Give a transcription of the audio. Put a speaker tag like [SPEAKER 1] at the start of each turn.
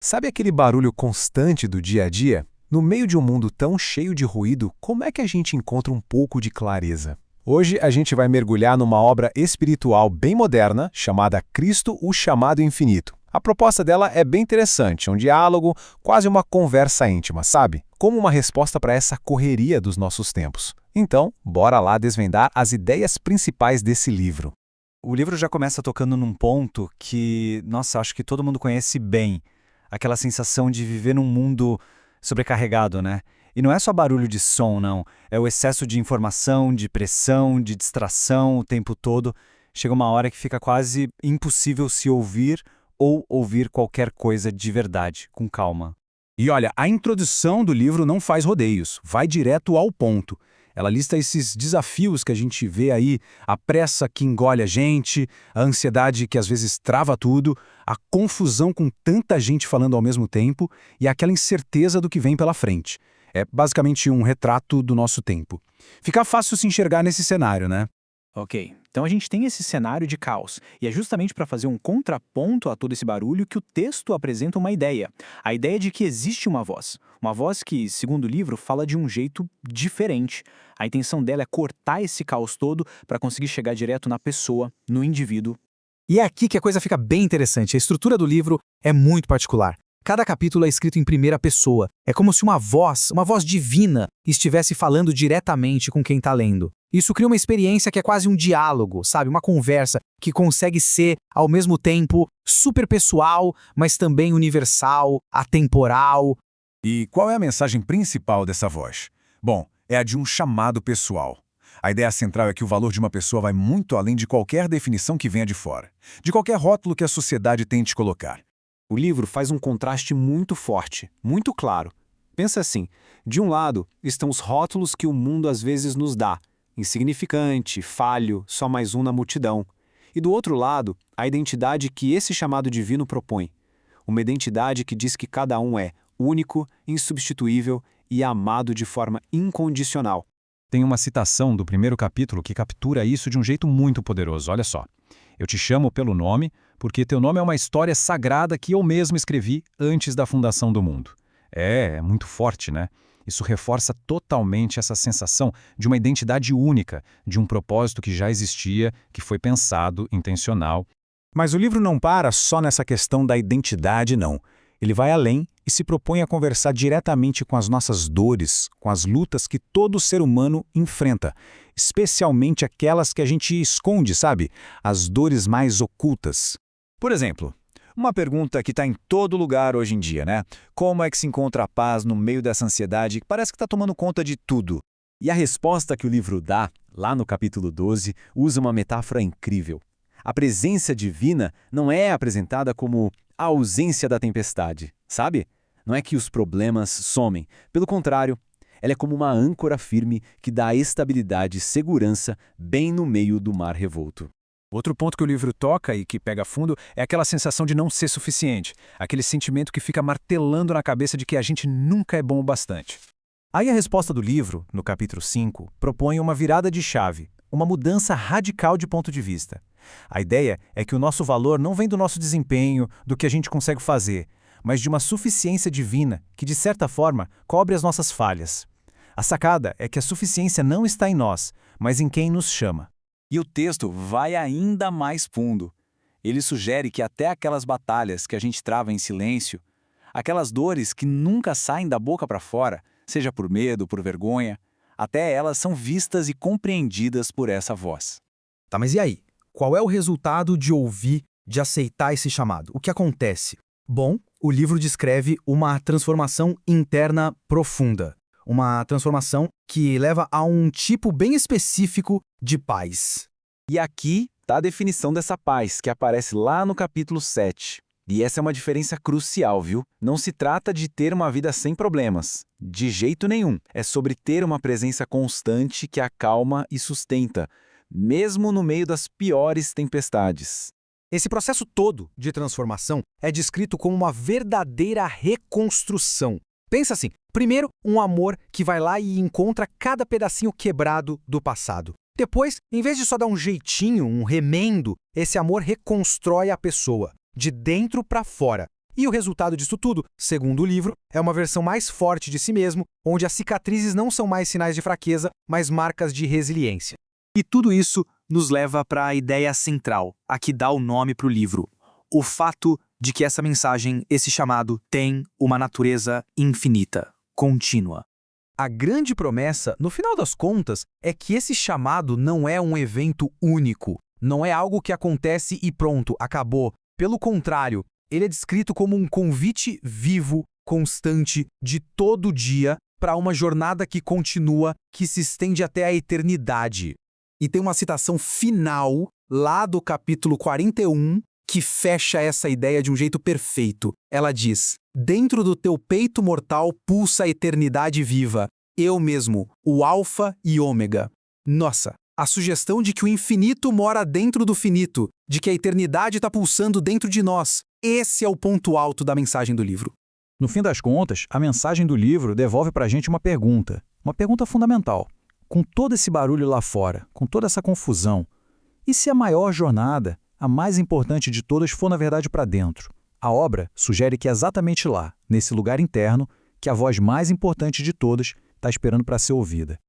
[SPEAKER 1] Sabe aquele barulho constante do dia a dia? No meio de um mundo tão cheio de ruído, como é que a gente encontra um pouco de clareza? Hoje a gente vai mergulhar numa obra espiritual bem moderna chamada Cristo, o Chamado Infinito. A proposta dela é bem interessante, um diálogo, quase uma conversa íntima, sabe? Como uma resposta para essa correria dos nossos tempos. Então, bora lá desvendar as ideias principais desse livro.
[SPEAKER 2] O livro já começa tocando num ponto que, nossa, acho que todo mundo conhece bem. Aquela sensação de viver num mundo sobrecarregado, né? E não é só barulho de som, não. É o excesso de informação, de pressão, de distração o tempo todo. Chega uma hora que fica quase impossível se ouvir ou ouvir qualquer coisa de verdade, com calma.
[SPEAKER 3] E olha, a introdução do livro não faz rodeios, vai direto ao ponto. Ela lista esses desafios que a gente vê aí, a pressa que engole a gente, a ansiedade que às vezes trava tudo, a confusão com tanta gente falando ao mesmo tempo e aquela incerteza do que vem pela frente. É basicamente um retrato do nosso tempo. Fica fácil se enxergar nesse cenário, né?
[SPEAKER 4] Ok, então a gente tem esse cenário de caos, e é justamente para fazer um contraponto a todo esse barulho que o texto apresenta uma ideia. A ideia de que existe uma voz que, segundo o livro, fala de um jeito diferente. A intenção dela é cortar esse caos todo para conseguir chegar direto na pessoa, no indivíduo.
[SPEAKER 5] E é aqui que a coisa fica bem interessante. A estrutura do livro é muito particular. Cada capítulo é escrito em primeira pessoa. É como se uma voz divina, estivesse falando diretamente com quem está lendo. Isso cria uma experiência que é quase um diálogo, sabe? Uma conversa que consegue ser, ao mesmo tempo, super pessoal, mas também universal, atemporal.
[SPEAKER 3] E qual é a mensagem principal dessa voz? Bom, é a de um chamado pessoal. A ideia central é que o valor de uma pessoa vai muito além de qualquer definição que venha de fora, de qualquer rótulo que a sociedade tente colocar.
[SPEAKER 1] O livro faz um contraste muito forte, muito claro. Pensa assim, de um lado estão os rótulos que o mundo às vezes nos dá, insignificante, falho, só mais um na multidão. E do outro lado, a identidade que esse chamado divino propõe. Uma identidade que diz que cada um é único, insubstituível e amado de forma incondicional.
[SPEAKER 3] Tem uma citação do primeiro capítulo que captura isso de um jeito muito poderoso. Olha só. Eu te chamo pelo nome, porque teu nome é uma história sagrada que eu mesmo escrevi antes da fundação do mundo. É muito forte, né? Isso reforça totalmente essa sensação de uma identidade única, de um propósito que já existia, que foi pensado, intencional. Mas o livro não para só nessa questão da identidade, não. Ele vai além e se propõe a conversar diretamente com as nossas dores, com as lutas que todo ser humano enfrenta, especialmente aquelas que a gente esconde, sabe? As dores mais ocultas. Por exemplo, uma pergunta que está em todo lugar hoje em dia, né? Como é que se encontra a paz no meio dessa ansiedade que parece que está tomando conta de tudo?
[SPEAKER 1] E a resposta que o livro dá, lá no capítulo 12, usa uma metáfora incrível. A presença divina não é apresentada como a ausência da tempestade, sabe? Não é que os problemas somem. Pelo contrário, ela é como uma âncora firme que dá estabilidade e segurança bem no meio do mar revolto.
[SPEAKER 3] Outro ponto que o livro toca e que pega fundo é aquela sensação de não ser suficiente, aquele sentimento que fica martelando na cabeça de que a gente nunca é bom o bastante. Aí a resposta do livro, no capítulo 5, propõe uma virada de chave, uma mudança radical de ponto de vista. A ideia é que o nosso valor não vem do nosso desempenho, do que a gente consegue fazer, mas de uma suficiência divina que, de certa forma, cobre as nossas falhas. A sacada é que a suficiência não está em nós, mas em quem nos chama.
[SPEAKER 2] E o texto vai ainda mais fundo. Ele sugere que até aquelas batalhas que a gente trava em silêncio, aquelas dores que nunca saem da boca para fora, seja por medo, por vergonha, até elas são vistas e compreendidas por essa voz.
[SPEAKER 5] Tá, mas e aí? Qual é o resultado de ouvir, de aceitar esse chamado? O que acontece? Bom, o livro descreve uma transformação interna profunda. Uma transformação que leva a um tipo bem específico de paz.
[SPEAKER 1] E aqui está a definição dessa paz, que aparece lá no capítulo 7. E essa é uma diferença crucial, viu? Não se trata de ter uma vida sem problemas. De jeito nenhum. É sobre ter uma presença constante que acalma e sustenta, mesmo no meio das piores tempestades.
[SPEAKER 5] Esse processo todo de transformação é descrito como uma verdadeira reconstrução. Pensa assim, primeiro, um amor que vai lá e encontra cada pedacinho quebrado do passado. Depois, em vez de só dar um jeitinho, um remendo, esse amor reconstrói a pessoa, de dentro para fora. E o resultado disso tudo, segundo o livro, é uma versão mais forte de si mesmo, onde as cicatrizes não são mais sinais de fraqueza, mas marcas de resiliência. E tudo isso nos leva para a ideia central, a que dá o nome para o livro. O fato de que essa mensagem, esse chamado, tem uma natureza infinita, contínua. A grande promessa, no final das contas, é que esse chamado não é um evento único, não é algo que acontece e pronto, acabou. Pelo contrário, ele é descrito como um convite vivo, constante, de todo dia, para uma jornada que continua, que se estende até a eternidade. E tem uma citação final, lá do capítulo 41, que fecha essa ideia de um jeito perfeito. Ela diz: dentro do teu peito mortal pulsa a eternidade viva, eu mesmo, o Alfa e Ômega. Nossa, a sugestão de que o infinito mora dentro do finito, de que a eternidade está pulsando dentro de nós. Esse é o ponto alto da mensagem do livro.
[SPEAKER 3] No fim das contas, a mensagem do livro devolve para a gente uma pergunta fundamental. Com todo esse barulho lá fora, com toda essa confusão, e se a maior jornada, a mais importante de todas, for na verdade para dentro? A obra sugere que é exatamente lá, nesse lugar interno, que a voz mais importante de todas está esperando para ser ouvida.